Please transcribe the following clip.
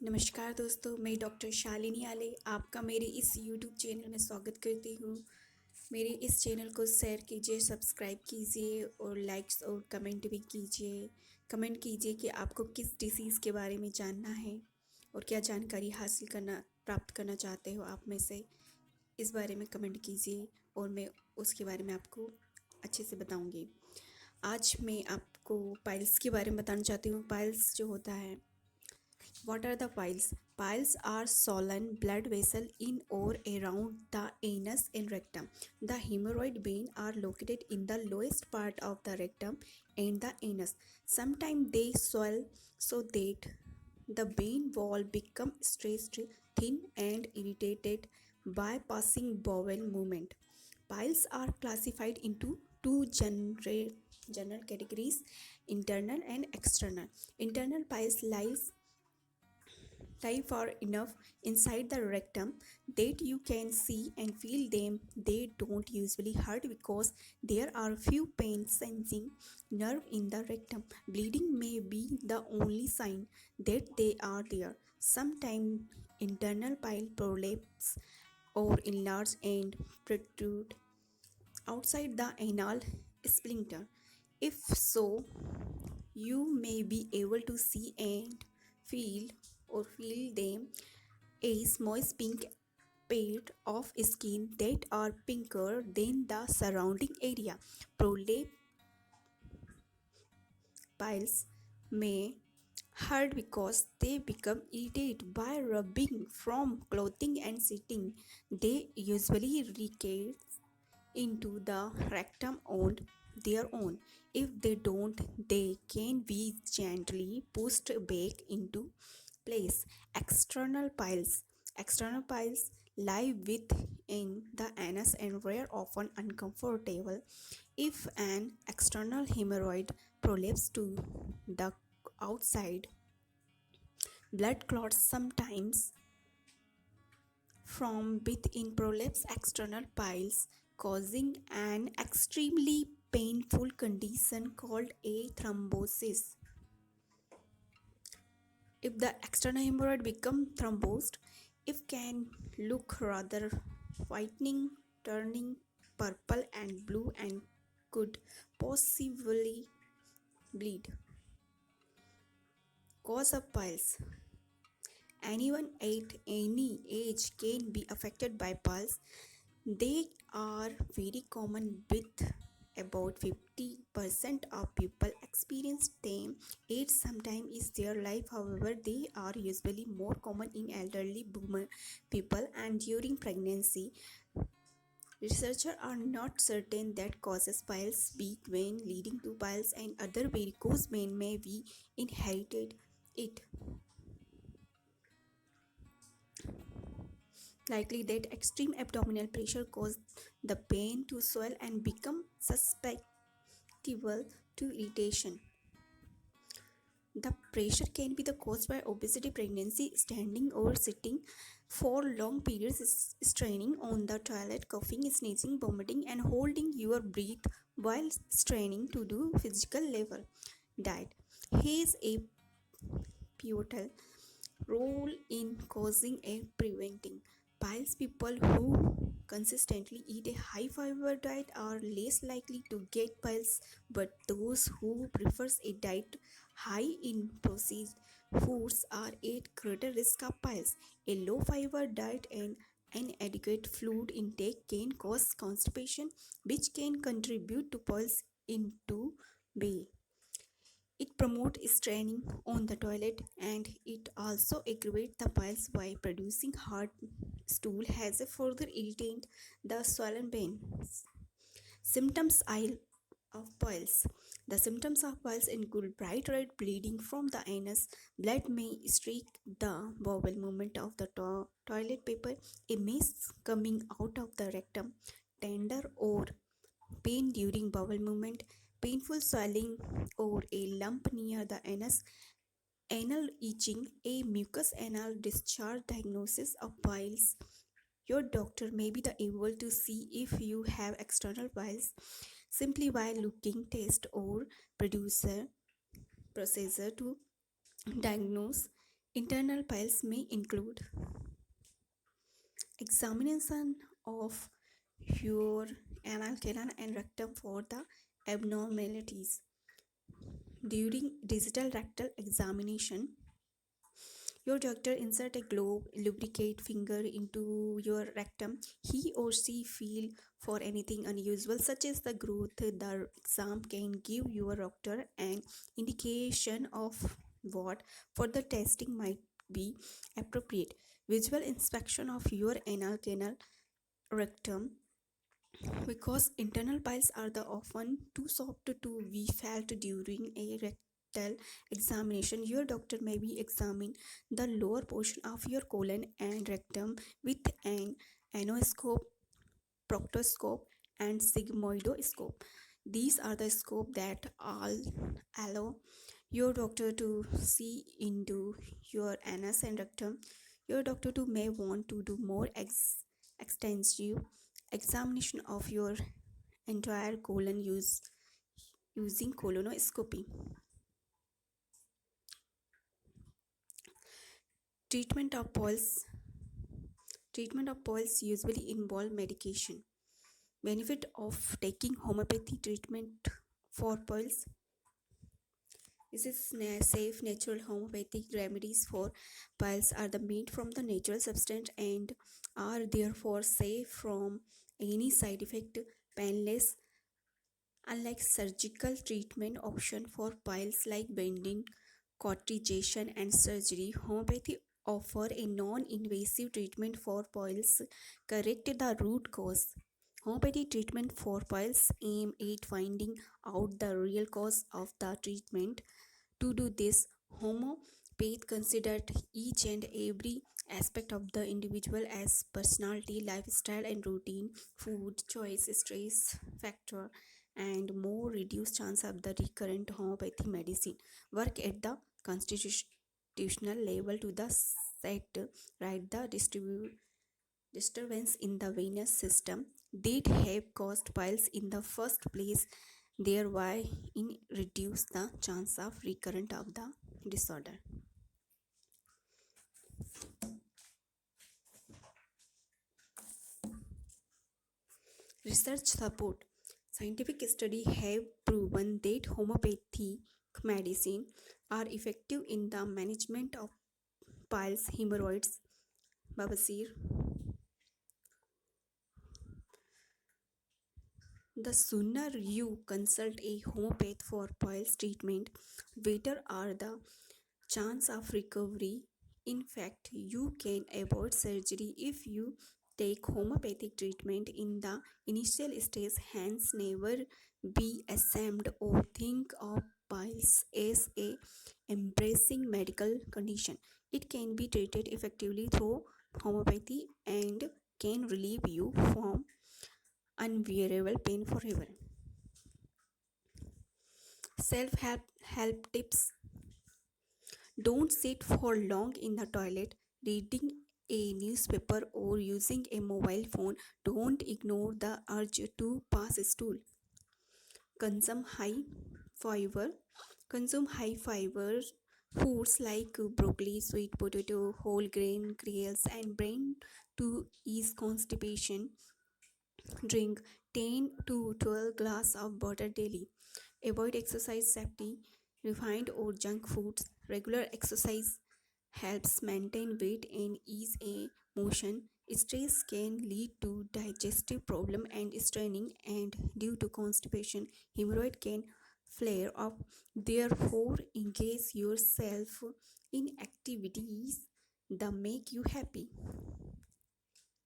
नमस्कार दोस्तों, मैं डॉक्टर शालिनी आले आपका मेरे इस यूट्यूब चैनल में स्वागत करती हूँ। मेरे इस चैनल को शेयर कीजिए, सब्सक्राइब कीजिए और लाइक्स और कमेंट भी कीजिए। कमेंट कीजिए कि आपको किस डिसीज़ के बारे में जानना है और क्या जानकारी हासिल करना प्राप्त करना चाहते हो आप में से। इस बारे में कमेंट कीजिए और मैं उसके बारे में आपको अच्छे से बताऊँगी। आज मैं आपको पाइल्स के बारे में बताना चाहती हूँ। पाइल्स जो होता है, what are the piles? Piles are swollen blood vessels in or around the anus and rectum. The hemorrhoid veins are located in the lowest part of the rectum and the anus. Sometimes they swell so that the vein wall becomes stretched thin and irritated by passing bowel movement. Piles are classified into two general categories: internal and external. Internal piles lie far enough inside the rectum that you can see and feel them. They don't usually hurt because there are few pain sensing nerve in the rectum. Bleeding may be the only sign that they are there. Sometimes internal pile prolapse or enlarge and protrude outside the anal sphincter. If so, you may be able to see and feel feel them, a moist pink pad of skin that are pinker than the surrounding area. Prolapse piles may hurt because they become irritated by rubbing from clothing and sitting. They usually recede into the rectum on their own. If they don't, they can be gently pushed back into place. External piles. External piles lie within the anus and were often uncomfortable. If an external hemorrhoid prolapse to the outside, blood clots sometimes from within prolapse external piles, causing an extremely painful condition called a thrombosis. If the external hemorrhoid becomes thrombosed, it can look rather whitening, turning purple and blue, and could possibly bleed. Cause of piles. Anyone at any age can be affected by piles. They are very common with about 50% of people experience them at some time in their life. However, they are usually more common in elderly boomer people and during pregnancy. Researchers are not certain that causes piles, big vein leading to piles and other varicose vein may be inherited. It likely that extreme abdominal pressure caused the pain to swell and become susceptible to irritation. The pressure can be caused by obesity, pregnancy, standing or sitting for long periods, straining on the toilet, coughing, sneezing, vomiting, and holding your breath while straining to do physical labor. Diet has a pivotal role in causing and preventing piles. People who consistently eat a high fiber diet are less likely to get piles, but those who prefers a diet high in processed foods are at greater risk of piles. A low fiber diet and inadequate fluid intake can cause constipation, which can contribute to piles into B. It promotes straining on the toilet, and it also aggravates the piles by producing hard stool has a further irritant the swollen veins. Symptoms of piles. The symptoms of piles include bright red bleeding from the anus, blood may streak the bowel movement of the toilet paper, a mist coming out of the rectum, tender or pain during bowel movement, painful swelling or a lump near the anus, anal itching, a mucous anal discharge. Diagnosis of piles. Your doctor may be able to see if you have external piles simply by looking test or producer procedure to diagnose Internal piles may include examination of your anal canal and rectum for the abnormalities. During digital rectal examination, your doctor insert a globe, lubricate finger into your rectum. He or she feel for anything unusual such as the growth. The exam can give your doctor an indication of what for the testing might be appropriate. Visual inspection of your anal canal rectum, because internal piles are the often too soft to be felt during a rectal examination. Your doctor may be examine the lower portion of your colon and rectum with an anoscope, proctoscope, and sigmoidoscope. These are the scope that all allow your doctor to see into your anus and rectum. Your doctor too may want to do more extensive examination of your entire colon using colonoscopy. Treatment of boils Treatment of boils usually involve medication. Benefit of taking homeopathy treatment for boils. This is safe natural homeopathic remedies for piles are the made from the natural substance and are therefore safe from any side effect, painless. Unlike surgical treatment option for piles like bending, cauterization, and surgery, homeopathy offer a non-invasive treatment for piles, correct the root cause. Homeopathy treatment for piles aim at finding out the real cause of the treatment. To do this, homeopath considered each and every aspect of the individual as personality, lifestyle, and routine, food choice, stress factor, and more reduced chance of the recurrent homeopathy medicine work at the constitutional level to the set right the disturbance in the venous system that have caused piles in the first place, thereby in reduce the chance of recurrent of the disorder. Research support. Scientific studies have proven that homeopathic medicine are effective in the management of piles, hemorrhoids, babasir. The sooner you consult a homeopath for piles treatment, better are the chance of recovery. In fact, you can avoid surgery if you take homeopathic treatment in the initial stage. Hence, never be ashamed or think of piles as a embracing medical condition. It can be treated effectively through homeopathy and can relieve you from unbearable pain forever. Self help tips. Don't sit for long in the toilet reading a newspaper or using a mobile phone. Don't ignore the urge to pass stool. Consume high fiber. Consume high fiber foods like broccoli, sweet potato, whole grain cereals, and brain to ease constipation. Drink 10 to 12 glass of water daily. Avoid exercise safety, refined or junk foods. Regular exercise helps maintain weight and ease a motion. Stress can lead to digestive problem and straining, and due to constipation, hemorrhoid can flare up. Therefore, engage yourself in activities that make you happy.